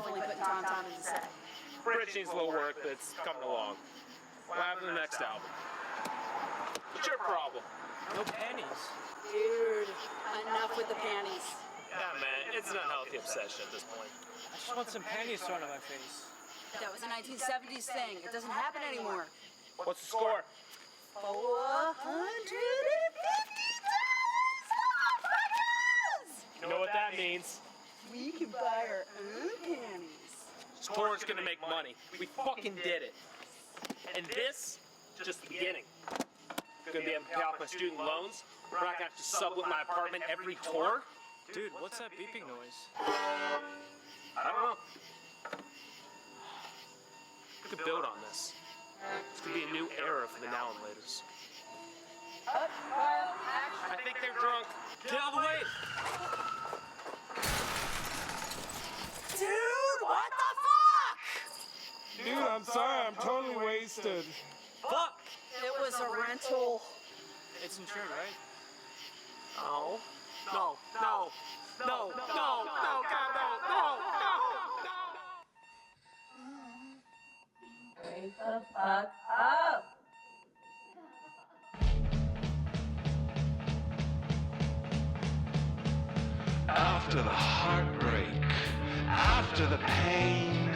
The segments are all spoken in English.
definitely putting Tom Tom in the set. Bridge needs a little work, but it's coming along. What happened to the next album? What's your problem? No panties. Dude, enough with the panties. Yeah, man, it's an unhealthy obsession at this point. I just want some panties thrown on my face. That was a 1970s thing. It doesn't happen anymore. What's the score? $450,000! You know what that means? We can buy our own panties. Tour's gonna make money. We fucking did it. And this, just the beginning. Gonna be able to pay off my student loans. We're not gonna have to sublet my apartment every tour. Dude, what's that beeping noise? I don't know. We could build on this. It's gonna be a new era for the now and laters. I think they're drunk. Get out of the way! Dude, what the fuck? Dude, I'm sorry, I'm totally wasted. Fuck! It was a rental. It's insured, right? No. No. No. No. No. No. God, no. No. Wake the fuck up. After the heartbreak, after the pain,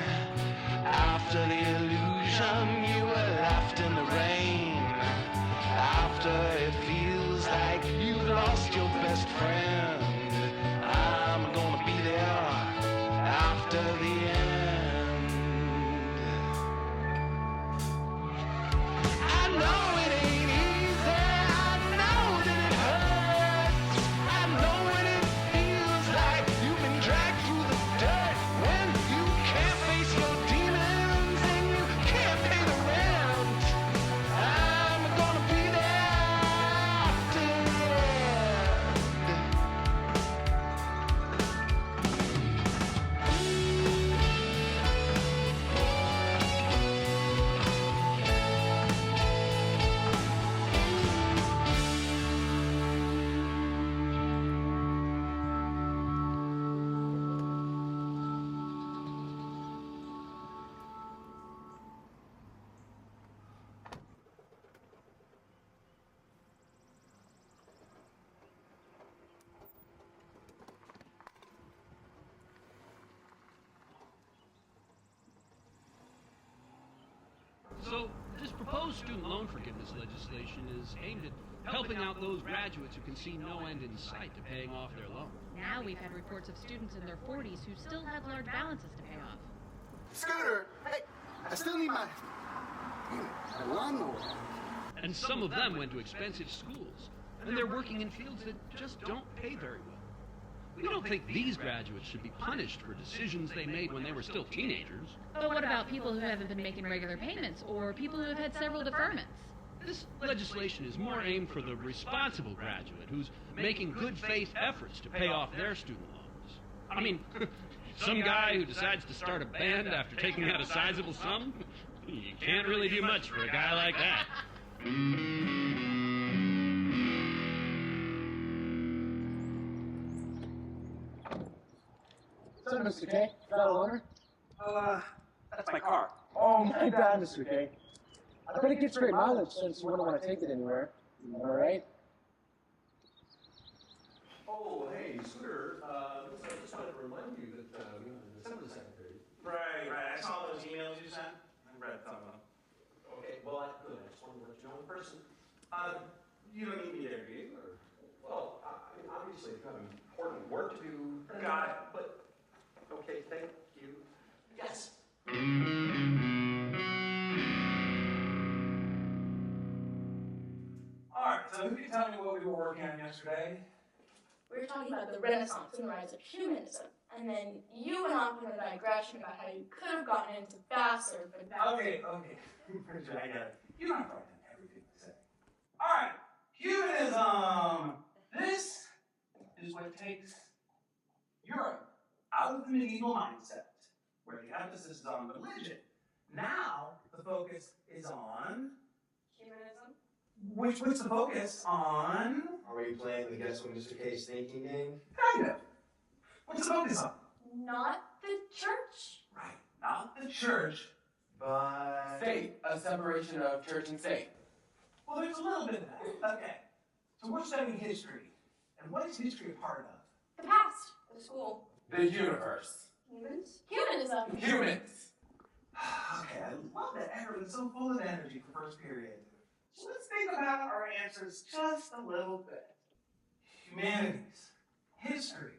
after the illusion you were left in the rain, after it feels like you've lost your best friend, I'm gonna be there after the end. I know it ain't easy, I know that it hurts, I know when it feels like you've been dragged through the dirt, when you can't face your demons and you can't pay the rent. I'm gonna be there after the So, this proposed student loan forgiveness legislation is aimed at helping out those graduates who can see no end in sight to paying off their loan. Now we've had reports of students in their 40s who still have large balances to pay off. Scooter, hey, I still need my lawnmower. And some of them went to expensive schools, and they're working in fields that just don't pay very well. We don't think these graduates should be punished for decisions they made when they were still teenagers. But what about people who haven't been making regular payments, or people who have had several deferments? This legislation is more aimed for the responsible graduate who's making good faith efforts to pay off their student loans. I mean, some guy who decides to start a band after taking out a sizable sum, you can't really do much for a guy like that. What's up, Mr. K? Got a loaner? That's my car. Oh, my bad, Mr. K. I bet it gets great mileage since you wouldn't want to take it anywhere. All right? Oh, hey, Scooter, I just wanted to remind you that we have an assembly secretary. Right. I saw those emails you sent. I read some of them. Okay, well, good. I just wanted to let you know in person. You don't need me there, do you? Or? Well, I mean, obviously, if you have important work to do. Got it. But, okay, thank you. Yes. Alright, so who can tell me what we were working on yesterday? We were talking about the Renaissance and rise of humanism, and then you went off on a digression about how you could have gotten into Vassar, but Okay. Pretty sure I got it. You don't have to write down everything I say. Alright, humanism! This is what takes Europe out of the medieval mindset, where the emphasis is on religion. Now, the focus is on... humanism? Which puts the focus on... Are we playing the Guess What Mr. K's thinking game? Kind of. What's the focus on? not the church? Right. Not the church, but... State, a separation of church and state. Well, there's a little bit of that. Okay. So we're studying history. And what is history a part of? The past. The school. The universe. Humans? Humanism. Humans. Okay, I love that everyone's so full of energy for first period. So let's think about our answers just a little bit. Humanities, history,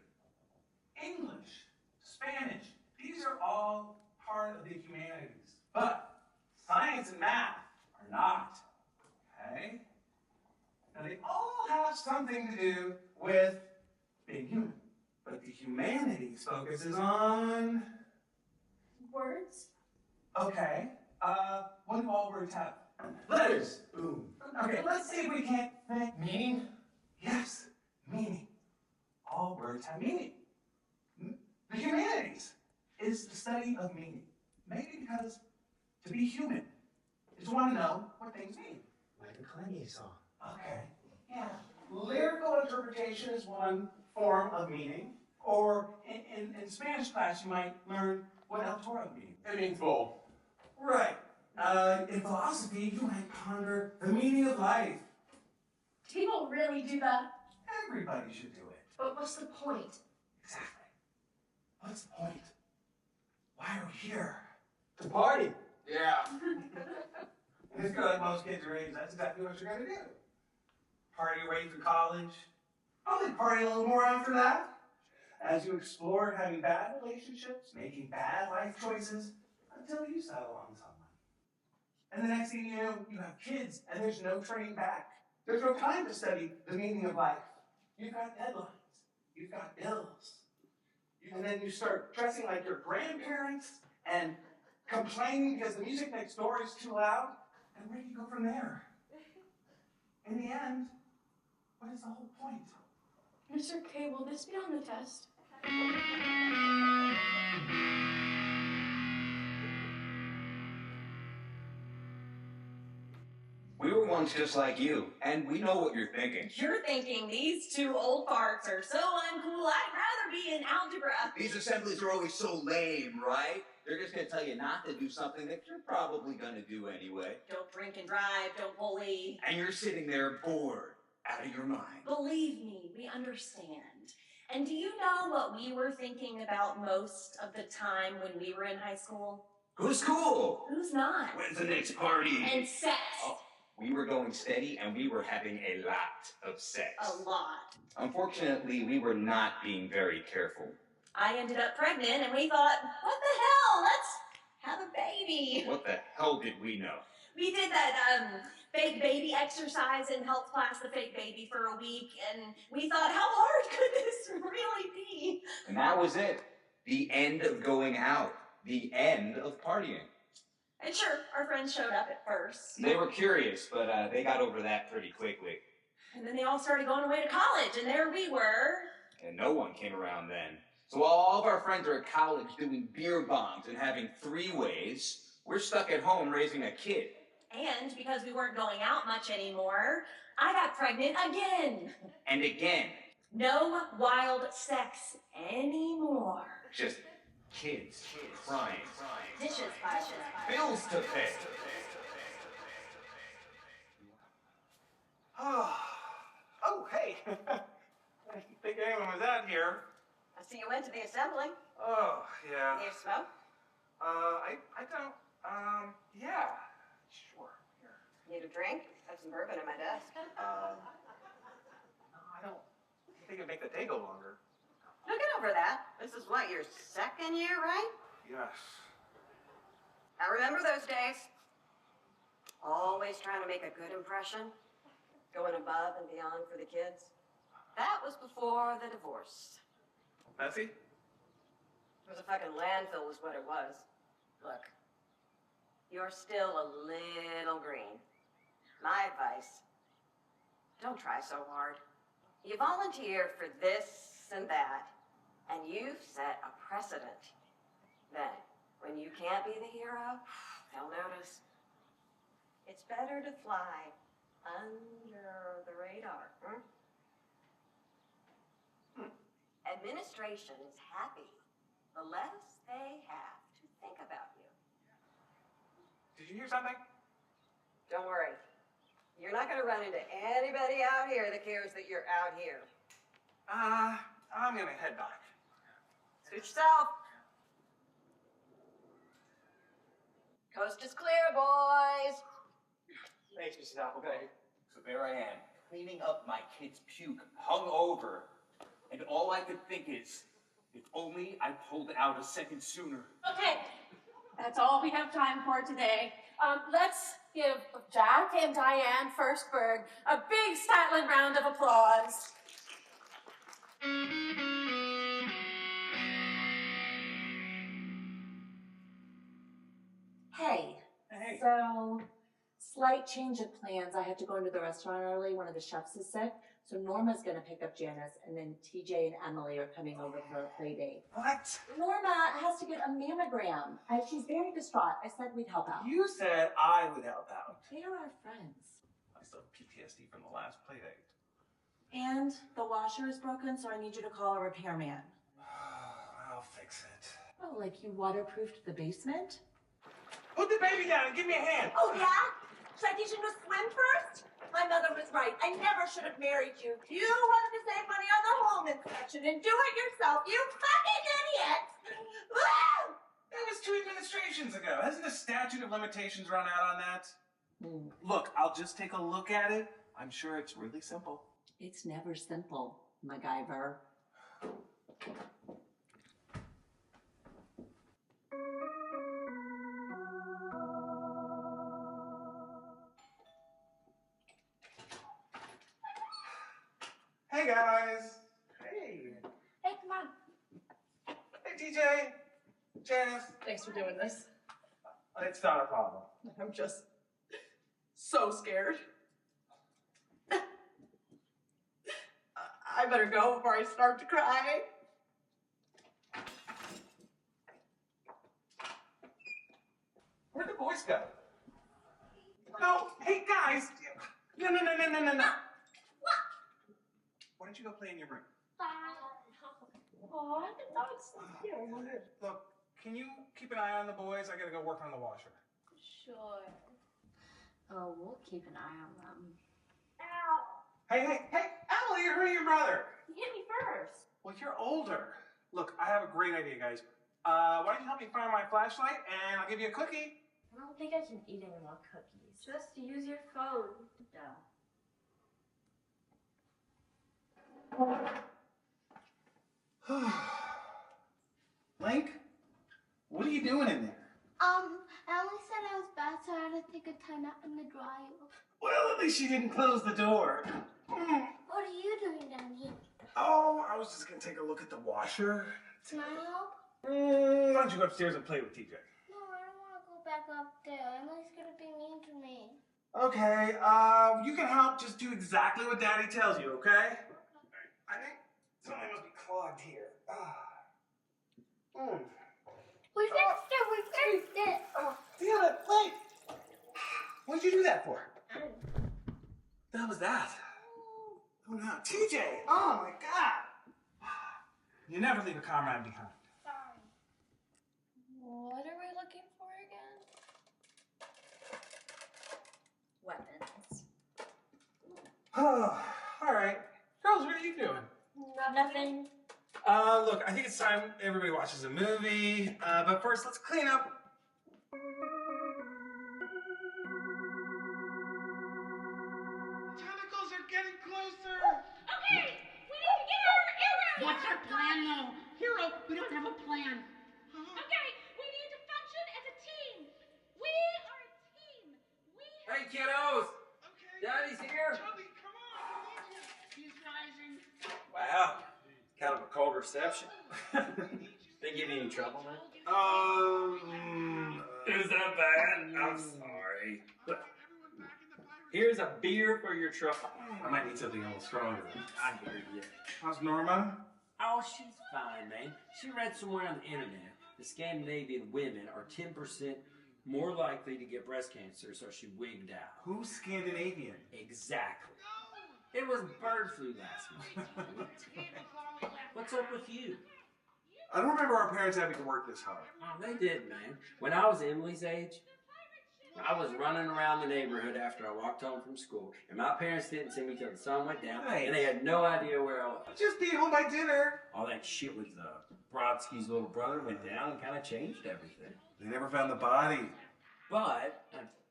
English, Spanish, these are all part of the humanities. But science and math are not, okay? Now they all have something to do with being human. But the humanities focuses on... Words? Okay, what do all words have? Letters! Boom. Okay, let's see if we can't think. Meaning? Yes, meaning. All words have meaning. The humanities is the study of meaning. Maybe because to be human is to want to know what things mean. Like a Kanye song. Okay, yeah. Lyrical interpretation is one form of meaning. Or in Spanish class, you might learn what El Toro means. It means bowl. Right. In philosophy, you might ponder the meaning of life. People really do that. Everybody should do it. But what's the point? Exactly. What's the point? Why are we here? To party. Yeah. And it's good, like most kids your age, that's exactly what you're going to do. Party your way through college. Probably party a little more after that. As you explore having bad relationships, making bad life choices, until you settle on someone. And the next thing you know, you have kids, and there's no turning back. There's no time to study the meaning of life. You've got deadlines. You've got bills. And then you start dressing like your grandparents and complaining because the music next door is too loud. And where do you go from there? In the end, what is the whole point? Mr. K, will this be on the test? We were once just like you, and we know what you're thinking. You're thinking these two old farts are so uncool, I'd rather be in algebra. These assemblies are always so lame, right? They're just going to tell you not to do something that you're probably going to do anyway. Don't drink and drive, don't bully. And you're sitting there bored, out of your mind. Believe me, we understand. And do you know what we were thinking about most of the time when we were in high school? Who's cool? Who's not? When's the next party? And sex. Oh, we were going steady, and we were having a lot of sex. A lot. Unfortunately, we were not being very careful. I ended up pregnant, and we thought, what the hell? Let's have a baby. What the hell did we know? We did that fake baby exercise in health class, the fake baby, for a week, and we thought, how hard could this really be? And that was it. The end of going out. The end of partying. And sure, our friends showed up at first. They were curious, but they got over that pretty quickly. And then they all started going away to college, and there we were. And no one came around then. So while all of our friends are at college doing beer bombs and having three-ways, we're stuck at home raising a kid. And because we weren't going out much anymore, I got pregnant again. And again. No wild sex anymore. Just kids crying. Dishes piled. Bills to pay. Oh, hey. I didn't think anyone was out here. I see you went to the assembly. Oh, yeah. You smoke? I don't, yeah. Sure. Here. Need a drink? I have some bourbon in my desk. No, I don't think it'd make the day go longer. No, get over that. This is what, your second year, right? Yes. I remember those days. Always trying to make a good impression. Going above and beyond for the kids. That was before the divorce. Messy? It was a fucking landfill is what it was. Look, you're still a little green. My advice, don't try so hard. You volunteer for this and that, and you've set a precedent. Then, when you can't be the hero, they'll notice. It's better to fly under the radar. Administration is happy the less they have to think about you. Did you hear something? Don't worry. You're not going to run into anybody out here that cares that you're out here. I'm gonna head back. Suit yourself. Coast is clear, boys. Thanks, Mrs. Applegate. So there I am, cleaning up my kid's puke, hung over, and all I could think is, if only I pulled it out a second sooner. Okay, that's all we have time for today. Let's give Jack and Diane Firstberg a big silent round of applause. Hey. Hey. So, slight change of plans. I have to go into the restaurant early. One of the chefs is sick. So Norma's going to pick up Janice, and then TJ and Emily are coming over for a play date. What? Norma has to get a mammogram. She's very distraught. I said we'd help out. You said I would help out. They are our friends. I still have PTSD from the last play date. And the washer is broken, so I need you to call a repairman. I'll fix it. Oh, like you waterproofed the basement? Put the baby down and give me a hand. Oh, yeah? Should I teach him to swim first? My mother was right. I never should have married you. You wanted to save money on the home inspection and do it yourself. You fucking idiot! Woo! That was 2 administrations ago. Hasn't the statute of limitations run out on that? Look, I'll just take a look at it. I'm sure it's really simple. It's never simple, MacGyver. Hey, guys. Hey. Hey, come on. Hey, TJ. Janice. Thanks for doing this. It's not a problem. I'm just so scared. I better go before I start to cry. Where'd the boys go? No, hey, guys. No. Why don't you go play in your room? Oh, the dog's so cute. Look, can you keep an eye on the boys? I gotta go work on the washer. Sure. Oh, we'll keep an eye on them. Ow. Hey, Emily, you're hurting your brother. You hit me first. Well, you're older. Look, I have a great idea, guys. Why don't you help me find my flashlight, and I'll give you a cookie. I don't think I can eat any more cookies. Just use your phone. Link, what are you doing in there? Emily said I was bad, so I had to take a time out in the dryer. Well, at least you didn't close the door. What are you doing down here? Oh, I was just gonna take a look at the washer. Can I help? Why don't you go upstairs and play with TJ? No, I don't want to go back up there. Emily's gonna be mean to me. Okay, you can help. Just do exactly what Daddy tells you, okay? I think something must be clogged here. We fixed it! We fixed it! Oh, damn it! Wait! What did you do that for? The hell was that? Oh no, TJ! Oh my God! You never leave a comrade behind. Sorry. What are we looking for again? Weapons. Oh, all right. Girls, what are you doing? Nothing. Look, I think it's time everybody watches a movie. But first, let's clean up. Tentacles are getting closer. Okay, we need to get our errand. What's our plan, though? Hero, we don't have a plan. Okay, we need to function as a team. We are a team. Hey, kiddos! Daddy's here! He's rising. Wow, kind of a cold reception. They give you any trouble, man? Is that bad? I'm sorry. Here's a beer for your trouble. I might need something a little stronger. I hear you. How's Norma? Oh, she's fine, man. She read somewhere on the internet that Scandinavian women are 10% more likely to get breast cancer, so she wigged out. Who's Scandinavian? Exactly. It was bird flu last month. What's up with you? I don't remember our parents having to work this hard. Oh, they did, man. When I was Emily's age, I was running around the neighborhood after I walked home from school, and my parents didn't see me till the sun went down, and they had no idea where I was. Just be home by dinner. All that shit with Brodsky's little brother went down and kind of changed everything. They never found the body. But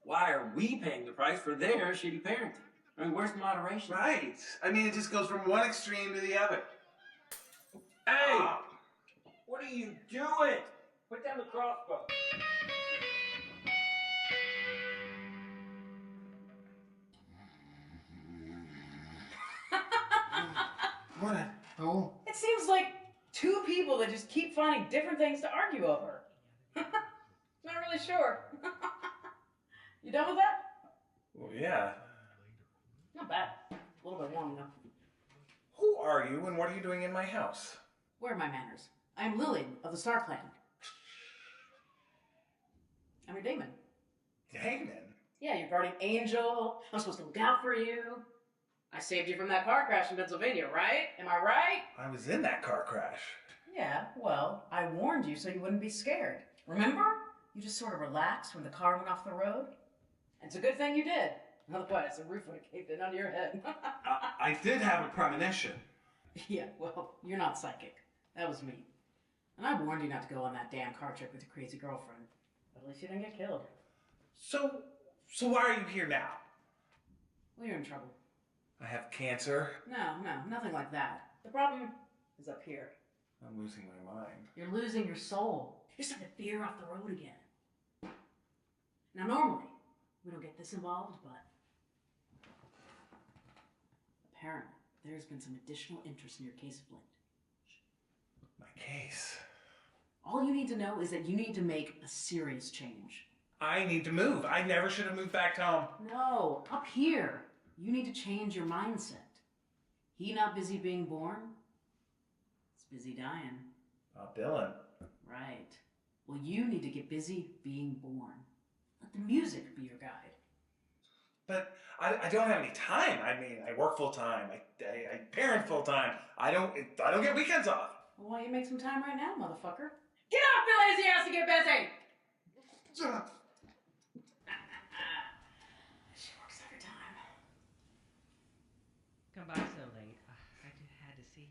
why are we paying the price for their shitty parenting? I mean, where's moderation? Right. I mean, it just goes from one extreme to the other. Hey! What are you doing? Put down the crossbow. What? Oh. It seems like two people that just keep finding different things to argue over. Not really sure. You done with that? Well, yeah. Not bad. A little bit long though. Who are you and what are you doing in my house? Where are my manners? I am Lily of the Star Clan. I'm your daemon. Daemon? Yeah, your guardian angel. I'm supposed to look out for you. I saved you from that car crash in Pennsylvania, right? Am I right? I was in that car crash. Yeah, well, I warned you so you wouldn't be scared. Remember? You just sort of relaxed when the car went off the road. And it's a good thing you did. Otherwise, the roof would have caved in under your head. I did have a premonition. Yeah, well, you're not psychic. That was me. And I warned you not to go on that damn car trip with your crazy girlfriend. At least you didn't get killed. So why are you here now? Well, you're in trouble. I have cancer. No, nothing like that. The problem is up here. I'm losing my mind. You're losing your soul. You're starting to veer off the road again. Now, normally, we don't get this involved, but apparently, there's been some additional interest in your case of late. My case? All you need to know is that you need to make a serious change. I need to move. I never should have moved back home. No, up here. You need to change your mindset. He not busy being born, he's busy dying. Bob Dylan. Right. Well, you need to get busy being born. Let the music be your guide. But I don't have any time. I mean, I work full time. I parent full time. I don't get weekends off. Well, why don't you make some time right now, motherfucker? Get off your lazy ass and get busy! Shut up. She works every time. Come by so late. I just had to see.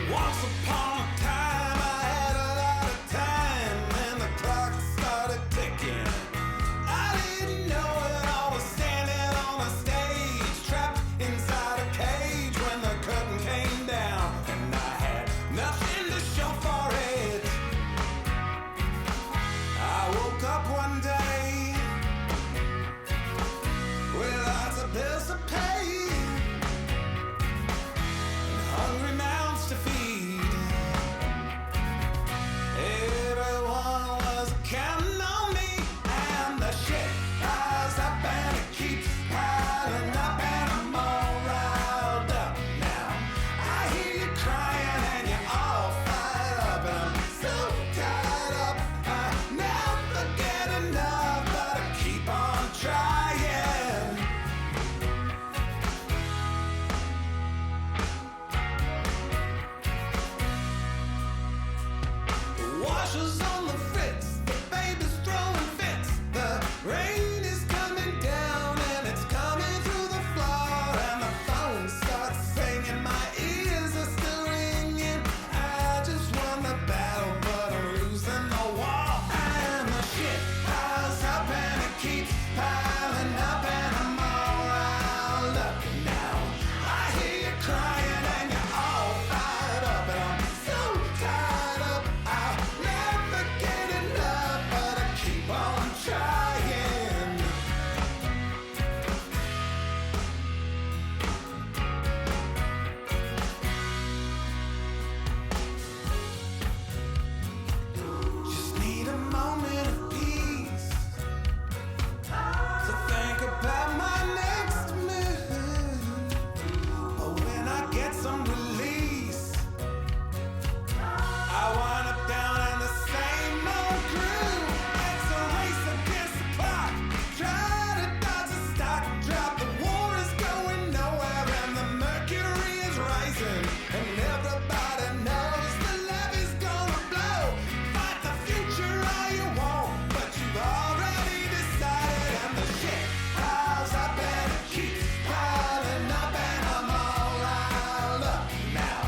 Once upon a time, I had a lot of time, and the clock started ticking. I didn't know it, I was standing on a stage, trapped inside a cage when the curtain came down, and I had nothing to show for it. I woke up one day with lots of bills to pay and hungry mouths to feed. some release. I wind up down in the same old groove. It's a race against the clock. Try to dodge the stock drop. The war is going nowhere and the mercury is rising. And everybody knows the levee's gonna blow. Fight the future all you want, but you've already decided. And the shit piles up and it keeps piling up, and I'm all riled up now.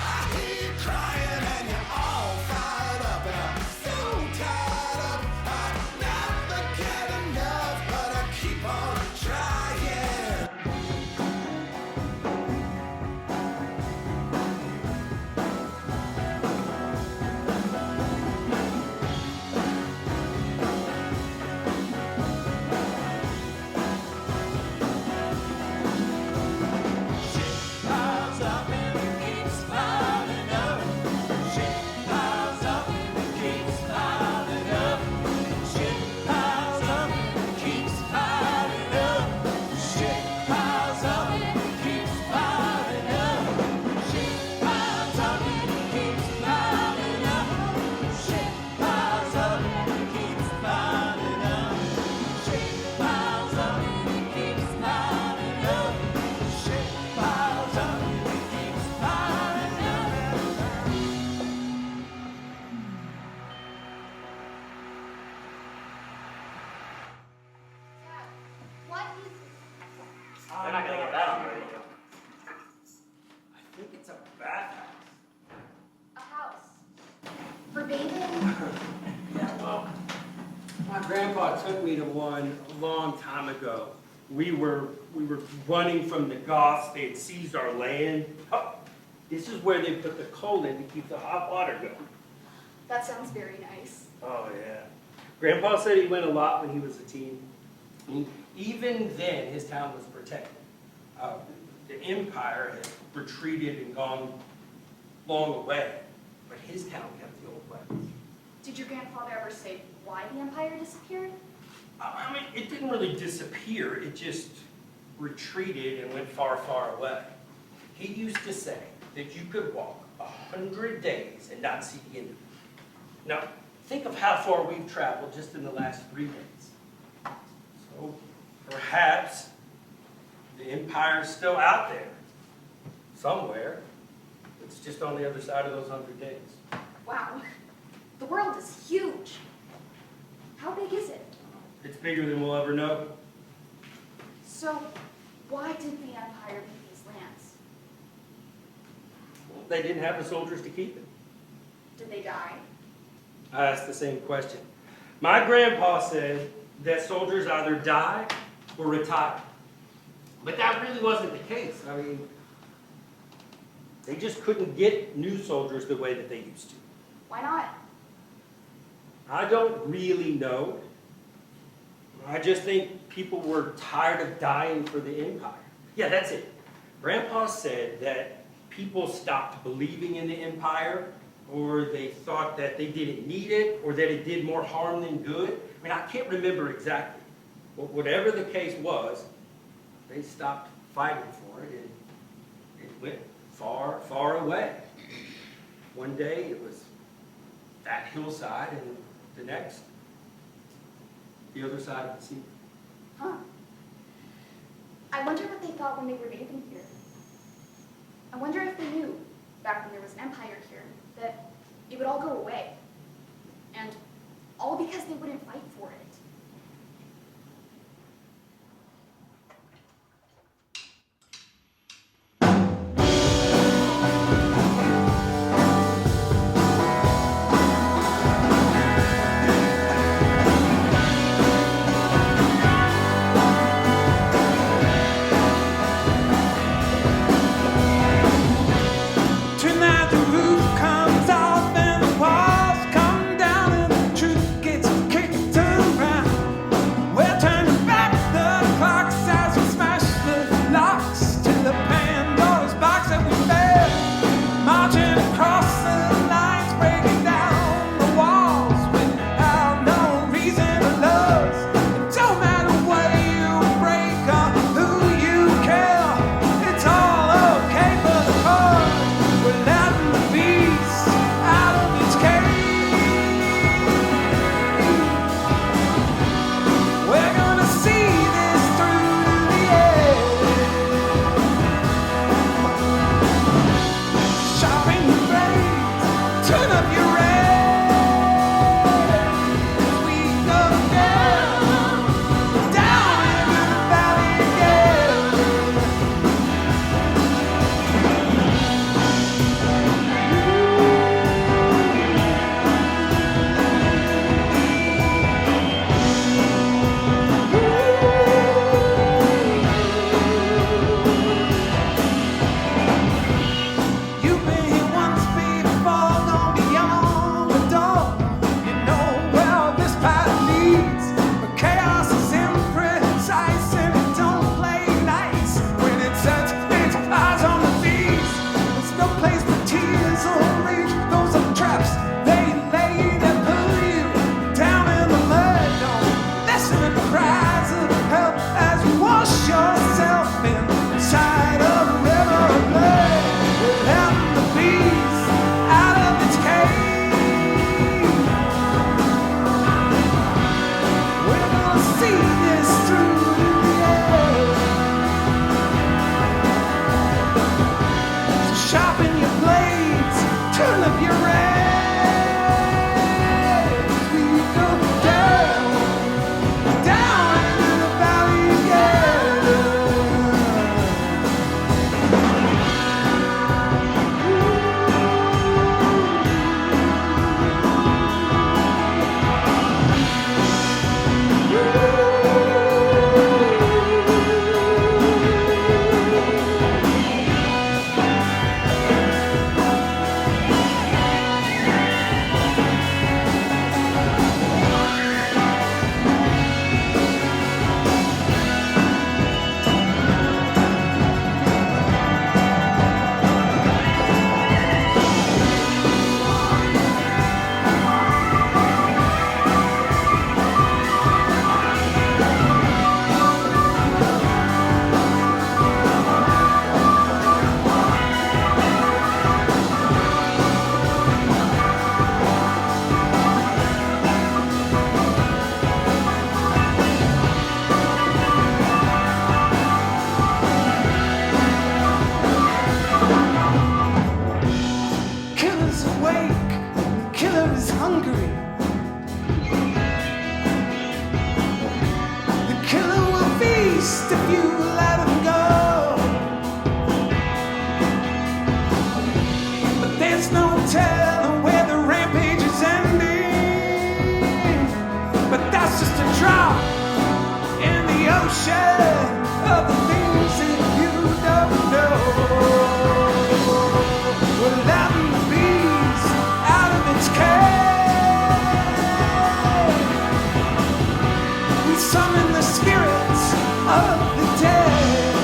I hear you crying and you're all fired up, and I'm so tired of I never get enough, but I keep on trying. Piles up and it keeps piling up. Shit piles up and it keeps piling up. Shit piles up and it keeps piling up. Shit piles up and it keeps piling up. Shit piles up and it keeps piling up. Shit piles up and it keeps piling up. Shit piles up and it keeps piling up. Shit piles up and it keeps piling up. What is They're not gonna get that on the radio. I think it's a bathhouse. a house? For bathing? Yeah, well, my grandpa took me to one a long time ago. We were running from the Goths. They had seized our land. Oh, this is where they put the coal in to keep the hot water going. That sounds very nice. Oh, yeah. Grandpa said he went a lot when he was a teen. And even then, his town was protected. The empire had retreated and gone long away, but his town kept the old ways. Did your grandfather ever say why the empire disappeared? I mean, it didn't really disappear. It just retreated and went far, far away. He used to say that you could walk 100 days and not see the end of it. Now, think of how far we've traveled just in the last 3 days. So, perhaps the empire's still out there, somewhere. It's just on the other side of those 100 days. Wow. The world is huge. How big is it? It's bigger than we'll ever know. So, why did the empire leave these lands? They didn't have the soldiers to keep it. Did they die? I asked the same question. My grandpa said that soldiers either die or retire. But that really wasn't the case. I mean, they just couldn't get new soldiers the way that they used to. Why not? I don't really know. I just think people were tired of dying for the empire. Yeah, that's it. Grandpa said that people stopped believing in the empire, or they thought that they didn't need it, or that it did more harm than good. I mean, I can't remember exactly. But whatever the case was, they stopped fighting for it, and it went far, far away. One day it was that hillside, and the next, the other side of the sea. Huh. I wonder what they thought when they were bathing here. I wonder if they knew, back when there was an empire here, that it would all go away. And all because they wouldn't fight for it. Tonight the roof comes off and the walls come down and the truth gets kicked up. We're letting the beast out of its cage. We summon the spirits of the dead.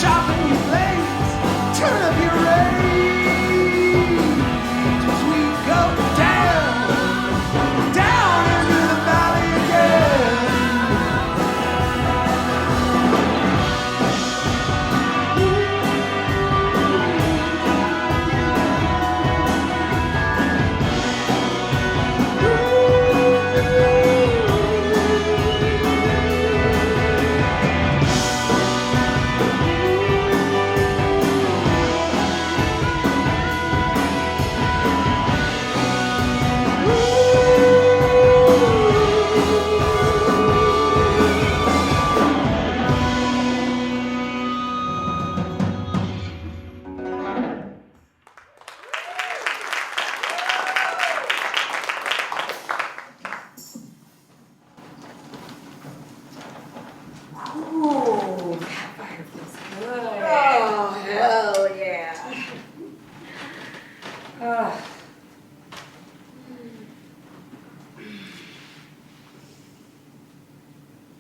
Sharpen your blades, turn up your rage as we go down, down into the valley again. Ooh, that fire feels good. Oh, hell yeah. Ugh.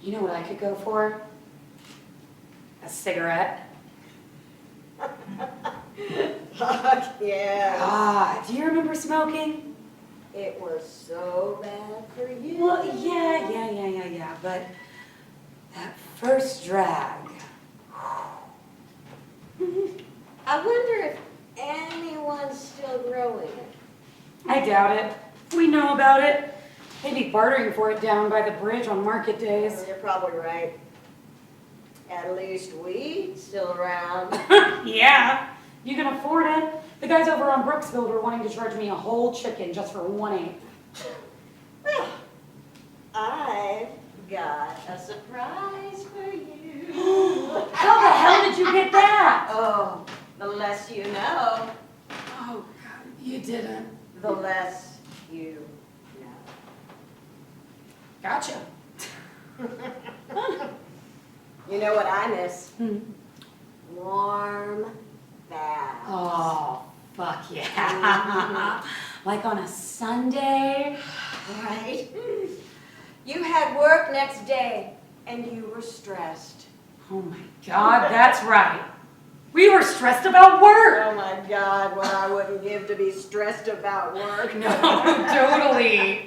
You know what I could go for? A cigarette. Fuck yeah. Ah, do you remember smoking? It was so bad for you. Well, yeah, but that first drag. I wonder if anyone's still growing it. I doubt it. We know about it. They'd be bartering for it down by the bridge on market days. You're probably right. At least weed's still around. Yeah, you can afford it. The guys over on Brooksville were wanting to charge me a whole chicken just for 1/8. Well, I've got a surprise for you. How the hell did you get that? Oh, the less you know, Oh, God, you didn't. the less you know. Gotcha. You know what I miss? Warm baths. Oh, fuck yeah. Like on a Sunday? Right? You had work next day, and you were stressed. Oh my God, that's right. We were stressed about work. Oh my God, what I wouldn't give to be stressed about work. No, totally.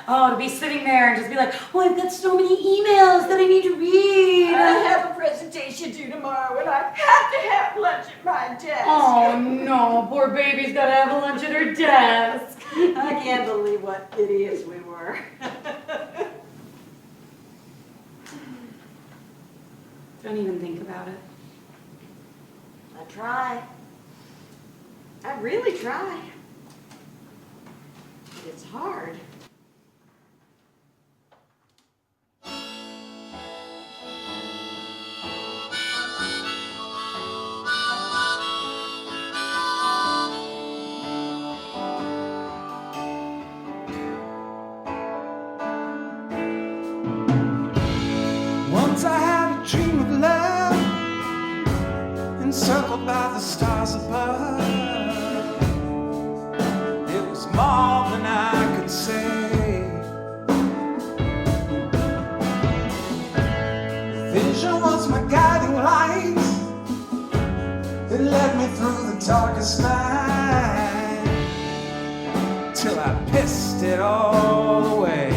Oh, to be sitting there and just be like, oh, I've got so many emails that I need to read. I have a presentation due tomorrow, and I have to have lunch at my desk. Oh no, poor baby's gotta have lunch at her desk. I can't believe what idiots we were. Don't even think about it. I try. I really try. But it's hard. Once I had a dream of love, encircled by the stars above. It was more than I could say. The vision was my guiding light. It led me through the darkest night, till I pissed it all away.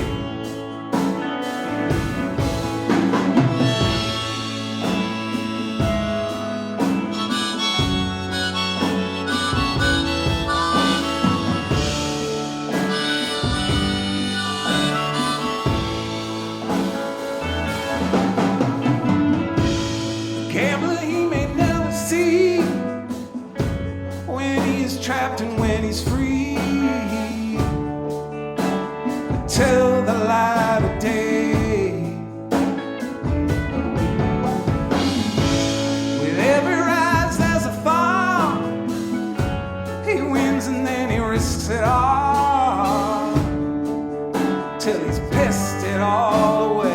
Gambler he may never see when he's trapped and when he's free, till the light of day. With every rise there's a fall. He wins and then he risks it all, till he's pissed it all away.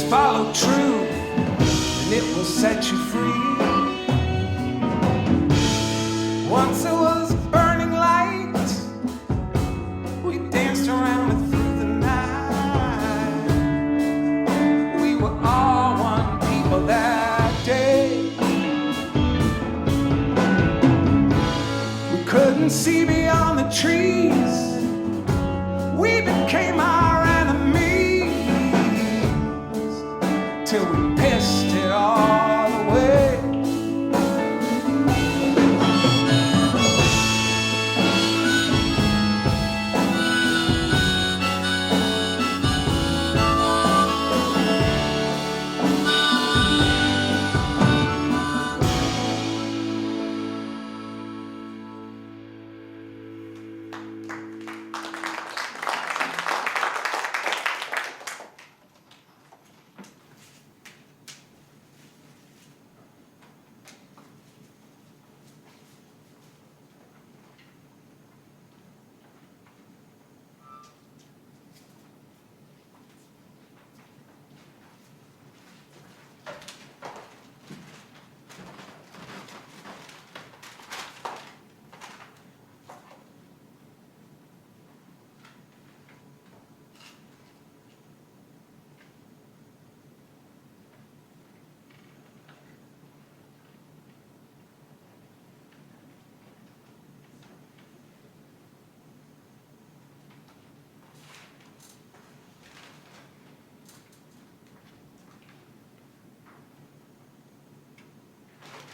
Just follow truth, and it will set you free. Once it was burning light, we danced around it through the night. We were all one people that day. We couldn't see beyond the trees. We became our enemies till we pissed it all away.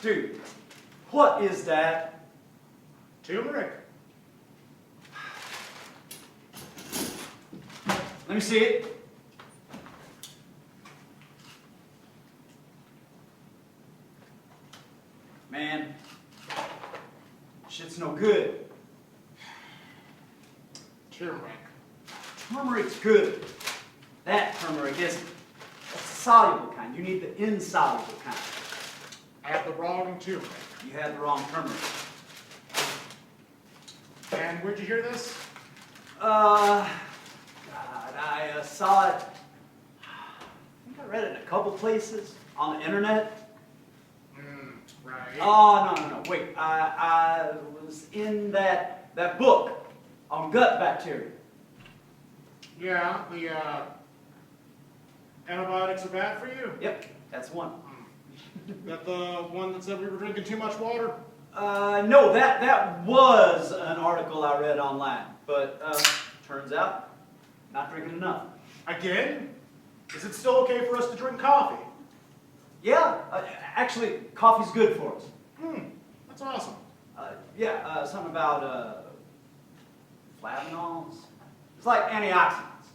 Dude, what is that? Turmeric. Let me see it. Man, shit's no good. Turmeric. Turmeric's good. That turmeric isn't. That's the soluble kind. You need the insoluble kind. I have the wrong turmeric. You had the wrong turmeric. And where'd you hear this? God, I saw it. I think I read it in a couple places on the internet. Right. Oh, no. Wait, I was in that book on gut bacteria. Yeah, the antibiotics are bad for you? Yep, that's one. That the one that said we were drinking too much water? No, that was an article I read online, but turns out not drinking enough. Again? Is it still okay for us to drink coffee? Yeah, actually, coffee's good for us. That's awesome. Yeah, something about flavanols. It's like antioxidants.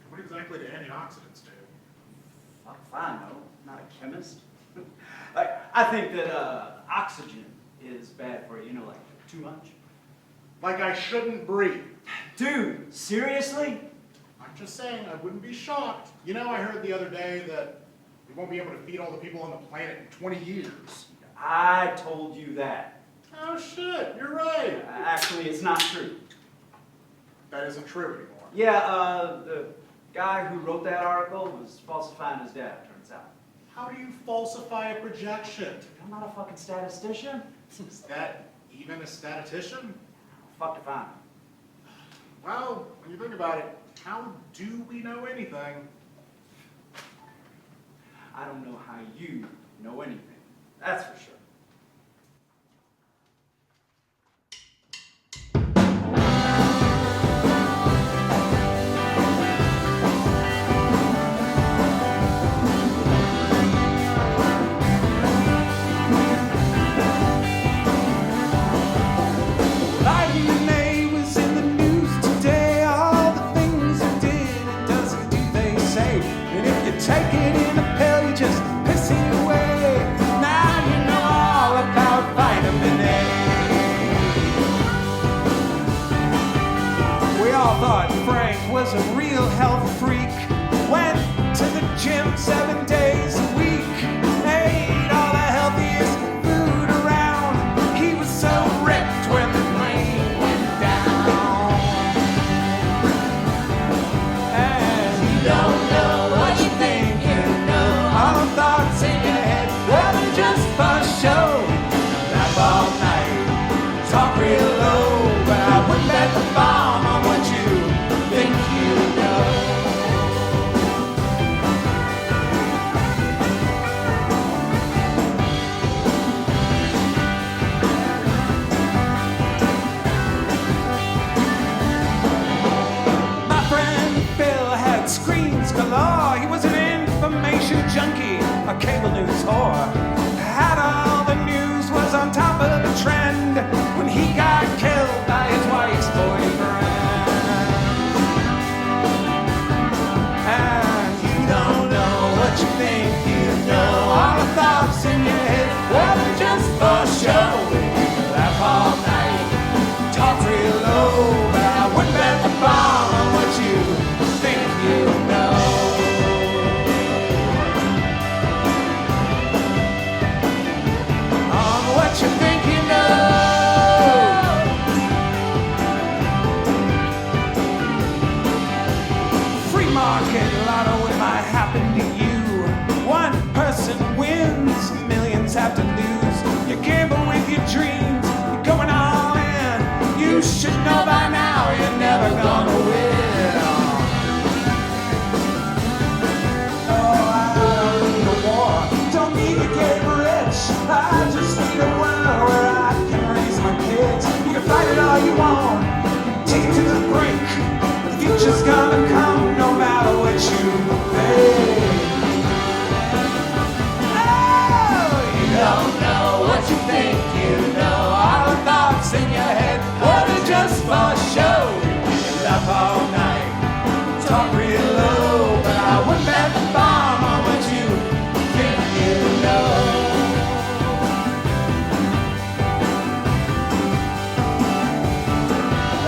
What exactly do antioxidants do? Fuck if I know. I'm not a chemist. I think that oxygen is bad for you. You know, like too much. Like I shouldn't breathe. Dude, seriously? I'm just saying, I wouldn't be shocked. You know, I heard the other day that we won't be able to feed all the people on the planet in 20 years. I told you that. Oh shit, you're right. Actually, it's not true. That isn't true anymore. Yeah, the guy who wrote that article was falsifying his data, turns out. How do you falsify a projection? I'm not a fucking statistician. Is that even a statistician? Fuck if I know. Well, when you think about it, how do we know anything? I don't know how you know anything. That's for sure. Vitamin A was in the news today. All the things it did, it doesn't do they say. And if you take it in a pill, you just piss it away. Now you know all about vitamin A. We all thought Frank was a real health freak. Went to the gym 7 days a week. Ate all the healthiest food around. He was so ripped when the plane went down. And junkie, a cable news whore. Had all the news, was on top of the trend when he got killed by his wife's boyfriend. And you don't know what you think you know. All the thoughts in your head, well, they're just for show. You can laugh all night, talk real low, but I wouldn't bet the bomb on what you think you know. On what you think you know. Free market lotto, it might happen to you. One person wins, millions have to lose. You gamble with your dreams, you're going all in. You should know by now you're never gonna win. Oh, I don't need a war, don't need to get rich. I just need a world where I can raise my kids. You can fight it all you want, take it to the brink. The future's gonna come no matter what you think. You don't know what you think you know. All the thoughts in your head, well, they're just for show. You can laugh all night, talk real low, but I wouldn't bet the bomb on what you think you know.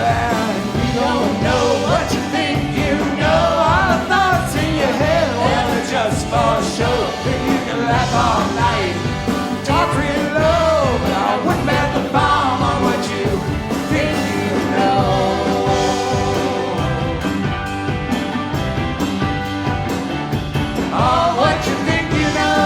And you don't know what you think you know. All the thoughts in your head, well, they're just for show. You can laugh all night, talk real low, but I wouldn't bet the bomb on what you think you know. Oh, what you think you know.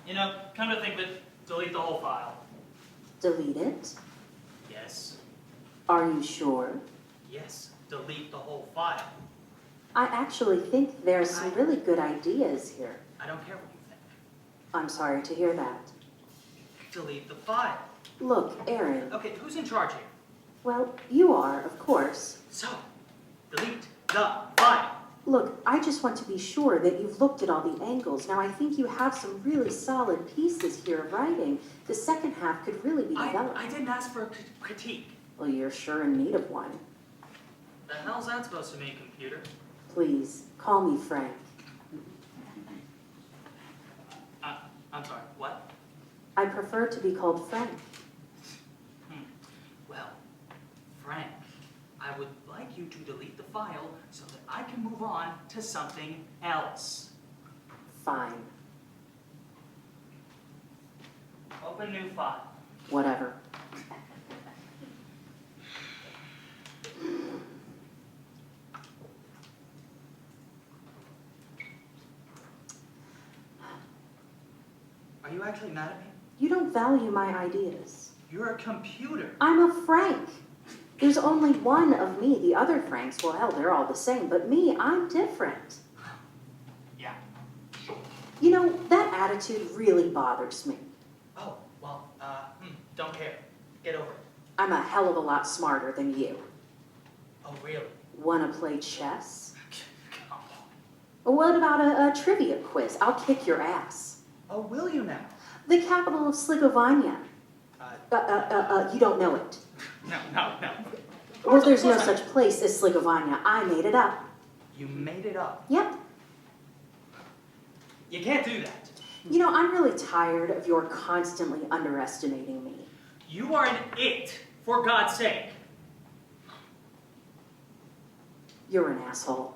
You know, come to think of it, delete the whole file. Delete it? Yes. Are you sure? Yes, delete the whole file. I actually think there's some really good ideas here. I don't care what you think. I'm sorry to hear that. Delete the file. Look, Aaron. Okay, who's in charge here? Well, you are, of course. So, delete the file. Look, I just want to be sure that you've looked at all the angles. Now, I think you have some really solid pieces here of writing. The second half could really be developed. I didn't ask for a critique. Well, you're sure in need of one. The hell's that supposed to mean, computer? Please, call me Frank. I'm sorry, what? I prefer to be called Frank. Well, Frank, I would like you to delete the file so that I can move on to something else. Fine. Open new file. Whatever. Are you actually mad at me? You don't value my ideas. You're a computer. I'm a Frank. There's only one of me. The other Franks, well, hell, they're all the same. But me, I'm different. Yeah. You know, that attitude really bothers me. Oh, well, don't care. Get over it. I'm a hell of a lot smarter than you. Oh, really? Wanna play chess? What about a trivia quiz? I'll kick your ass. Oh, will you now? The capital of Sligovania. You don't know it. No. Well, there's no such place as Sligovania. I made it up. You made it up? Yep. You can't do that. You know, I'm really tired of your constantly underestimating me. You are an it, for God's sake. You're an asshole.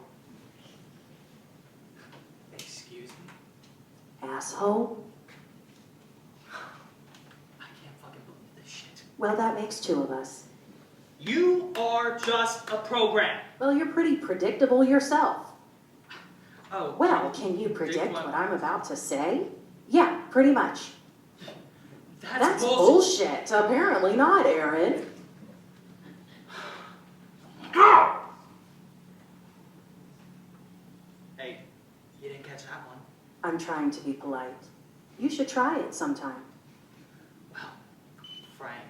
Excuse me? Asshole? I can't fucking believe this shit. Well, that makes two of us. You are just a program. Well, you're pretty predictable yourself. Oh. Well, can you predict what I'm about to say? Yeah, pretty much. That's bullshit. Apparently not, Aaron. Hey, you didn't catch that one. I'm trying to be polite. You should try it sometime. Frank,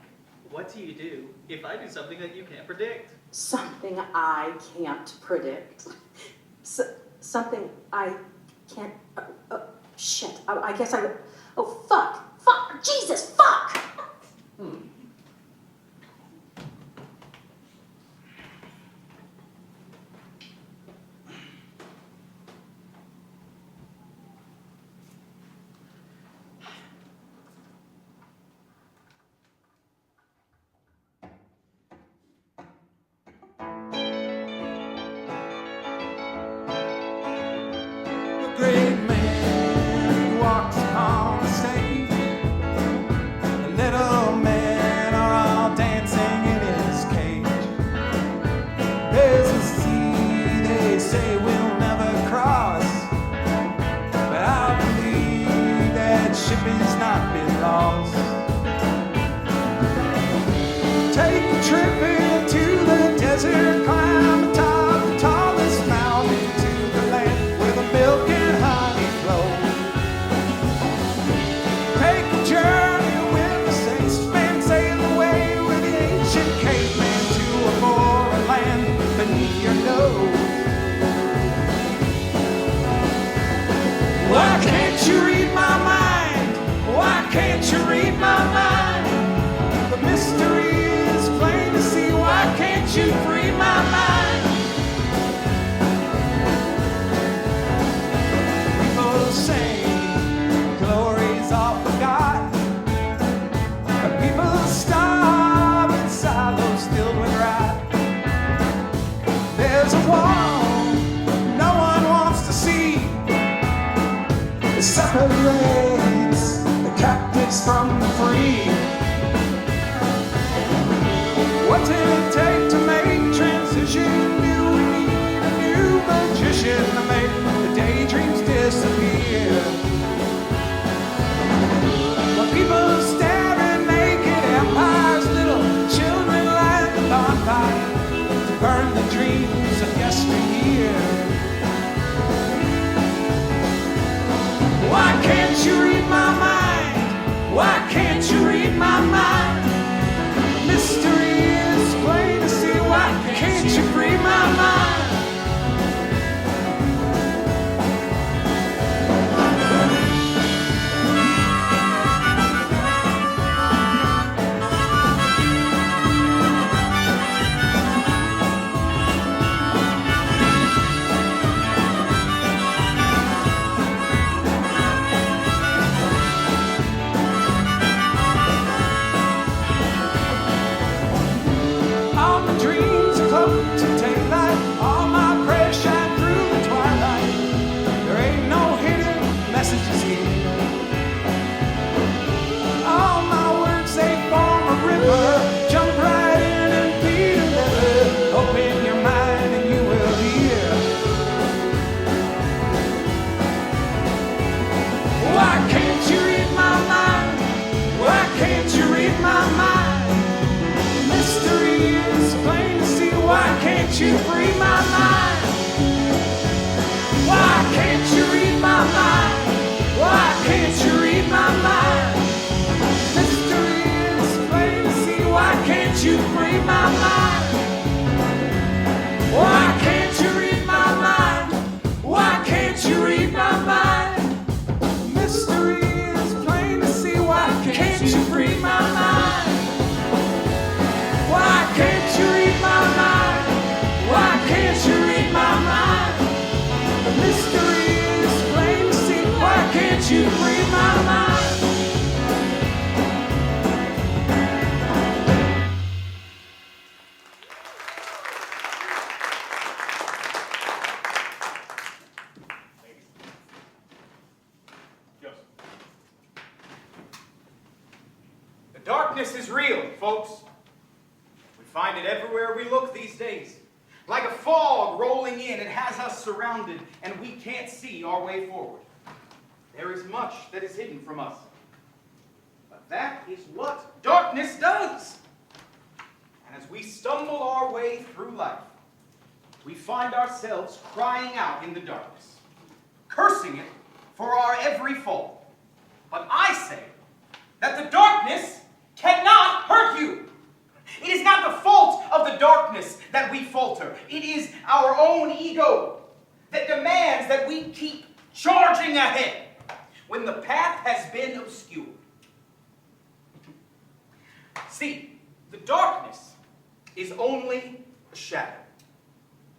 what do you do if I do something that you can't predict? Something I can't predict. Something I can't. Shit. I guess I would. Oh, fuck! Fuck! Jesus! Fuck! Great man walks on the stage. The little men are all dancing in his cage. There's a sea they say we'll never cross, but I believe that ship has not been lost. Take a trip into the desert, climb atop the tallest mountain to the land where the milk and honey flow. Take a journey with the saints, man, sail away with the ancient caveman to a foreign land beneath your nose. Why can't you read my mind? Why can't you read my mind? The mystery is plain to see. Why can't you free my mind? People say glory's all forgotten, but people starve in silos filled with rot. There's a wall no one wants to see. It separates the captives from the free. What did it take to make transition new? We need a new magician to make the daydreams disappear. When people stare at naked empires, little children light the bonfire to burn the dreams of yesteryear. Why can't you read my mind? Why can't you read my mind? The mystery is plain to see. Why can't you free my mind? All my dreams are cloaked in daylight. All my prayers shine through the twilight. There ain't no hidden messages here. All my words, they form a river. Jump right in and be delivered. Open your mind and you will hear. Why can't you read my mind? Why can't you read my mind? Mystery is plain to see. Why can't you free my mind? Why can't you read my mind? Why can't you read my mind? Mystery is plain to see. Why can't you free my mind? Why can't you read my mind? Why can't you read my mind? Mystery is plain to see. Why can't you free my mind? Why can't you read my mind? Why can't you read my mind? The mystery is plain to see. Why can't you free my mind? The darkness is real, folks. We find it everywhere we look these days. Like a fog rolling in, it has us surrounded, and we can't see our way forward. There is much that is hidden from us. But that is what darkness does. And as we stumble our way through life, we find ourselves crying out in the darkness. cursing it for our every fault. But I say that the darkness cannot hurt you. It is not the fault of the darkness that we falter. It is our own ego that demands that we keep charging ahead when the path has been obscured. See, the darkness is only a shadow.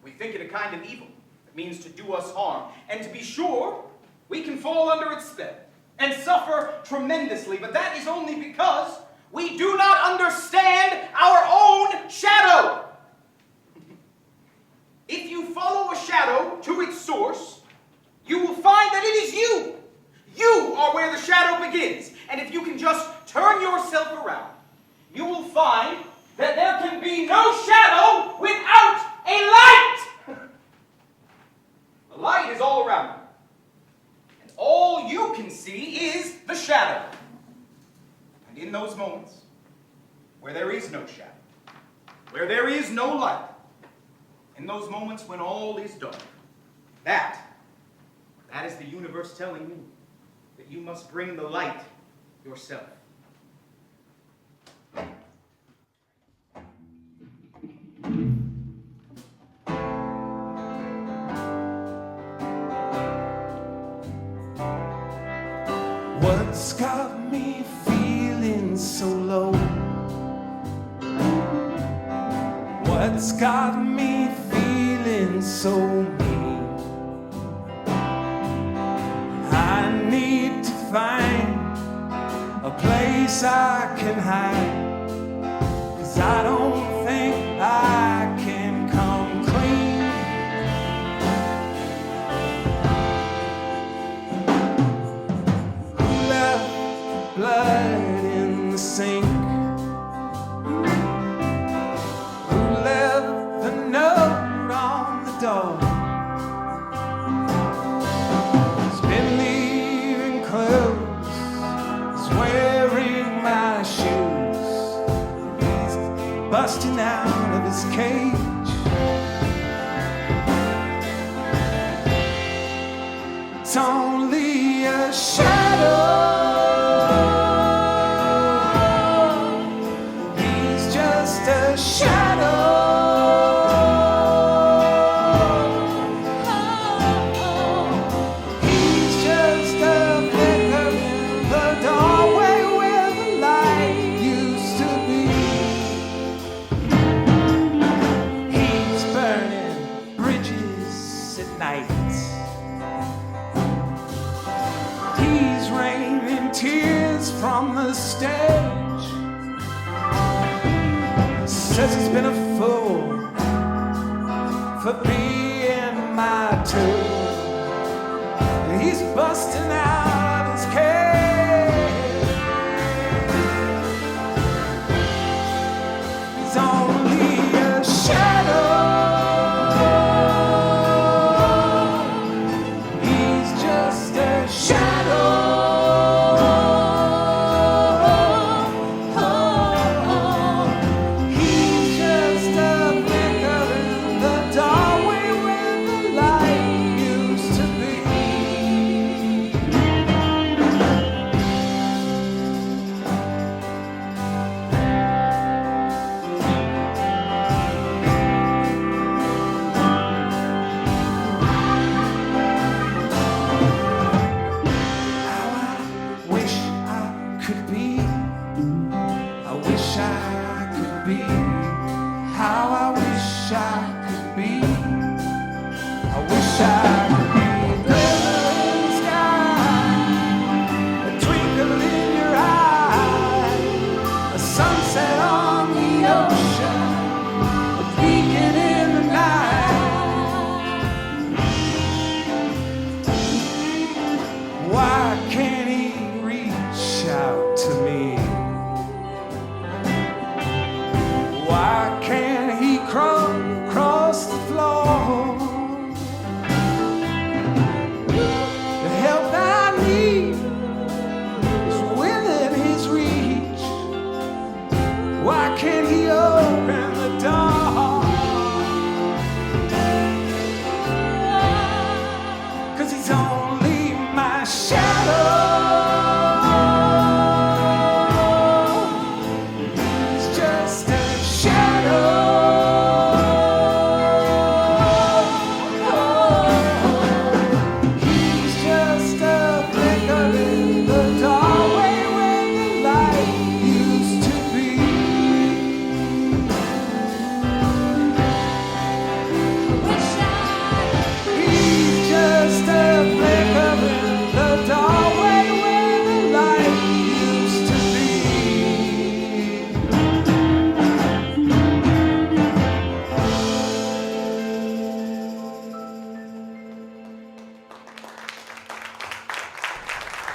We think it a kind of evil that means to do us harm. And to be sure, we can fall under its spell and suffer tremendously, but that is only because we do not understand our own shadow. If you follow a shadow to its source, you will find that it is you. You are where the shadow begins. And if you can just turn yourself around, you will find that there can be no shadow without a light. The light is all around you. And all you can see is the shadow. And in those moments where there is no shadow, where there is no light, in those moments when all is dark, that is the universe telling you that you must bring the light yourself. What's got me feeling so low? What's got me feeling so mean? I need to find a place I can hide, 'cause I don't think I can come clean. Who left blood in the sink? Who left the note on the door? It's been leaving clothes, it's wearing my shoes, he's busting out of his cage. It's only a shadow. He's just a shadow. He's just a flicker in the doorway where the light used to be. He's burning bridges at night. He's raining tears from the stage. Says he's been a fool for being my tool. He's busting out his cage. He's only a shadow. He's just a shadow. He's just a flicker in the doorway where the light used to be.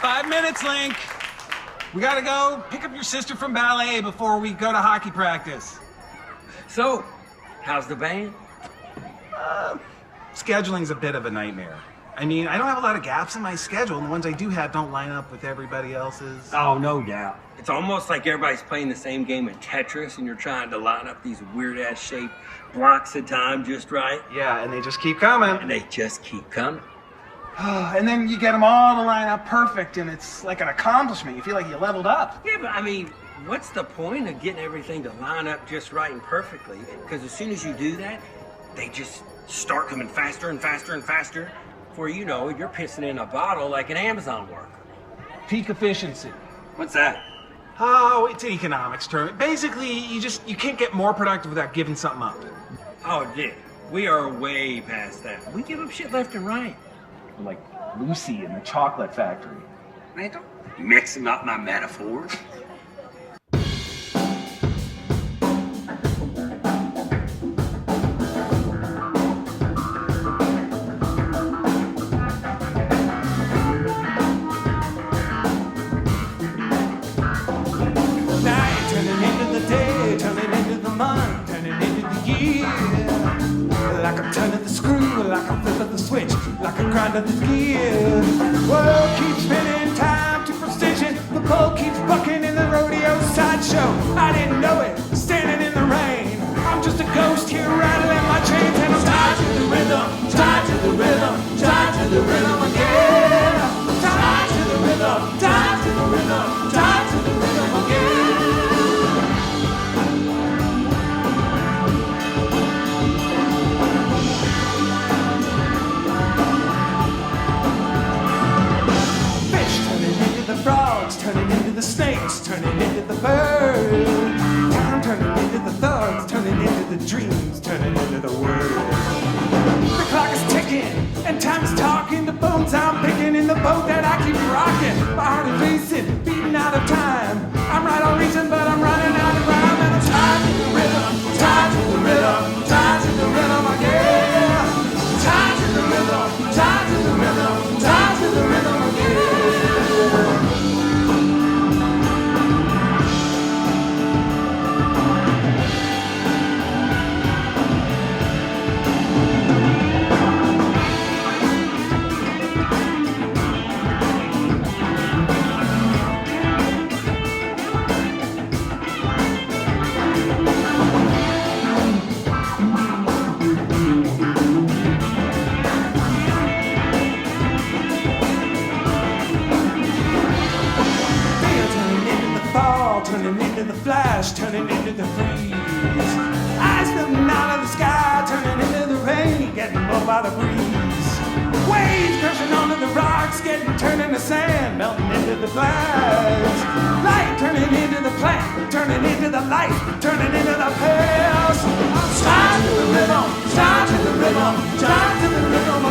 5 minutes, Link. We gotta go pick up your sister from ballet before we go to hockey practice. So, how's the band? Scheduling's a bit of a nightmare. I mean, I don't have a lot of gaps in my schedule, and the ones I do have don't line up with everybody else's. Oh, no doubt. It's almost like everybody's playing the same game of Tetris, and you're trying to line up these weird-ass shaped blocks of time just right. Yeah, and they just keep coming. And they just keep coming. And then you get them all to line up perfect, and it's like an accomplishment. You feel like you leveled up. Yeah, but I mean, what's the point of getting everything to line up just right and perfectly? Because as soon as you do that, they just start coming faster and faster and faster. Before you know it, you're pissing in a bottle like an Amazon worker. Peak efficiency. What's that? Oh, it's an economics term. Basically, you can't get more productive without giving something up. Oh, Dick, we are way past that. We give up shit left and right. Like Lucy in the chocolate factory. Man, don't mixing up my metaphors. Like a grind of the gear. World keeps spinning, time to precision. The pole keeps bucking in the rodeo sideshow. I didn't know it, standing in the rain. I'm just a ghost here rattling my chains, and I'm tied to the rhythm, tied to the rhythm, tied to the rhythm again. Tied to the rhythm, tied to the rhythm, tied to the rhythm again. Frogs turning into the snakes, turning into the birds. Time turning into the thugs, turning into the dreams, turning into the world. The clock is ticking, and time is talking. The bones I'm picking in the boat that I keep rocking. My heart is racing, beating out of time. I'm right on reason, but I'm running out of rhyme. And I'm tied to the rhythm, tied to the rhythm, tied to the rhythm again. Tied to the rhythm, tied to the rhythm, tied to the rhythm again. Turning into the flash, turning into the freeze. Eyes looking out of the sky, turning into the rain, getting blown by the breeze. Waves crashing onto the rocks, getting turned into sand, melting into the glass. Light turning into the plant, turning into the light, turning into the past. I'm tied to the rhythm, tied to the rhythm, tied to the rhythm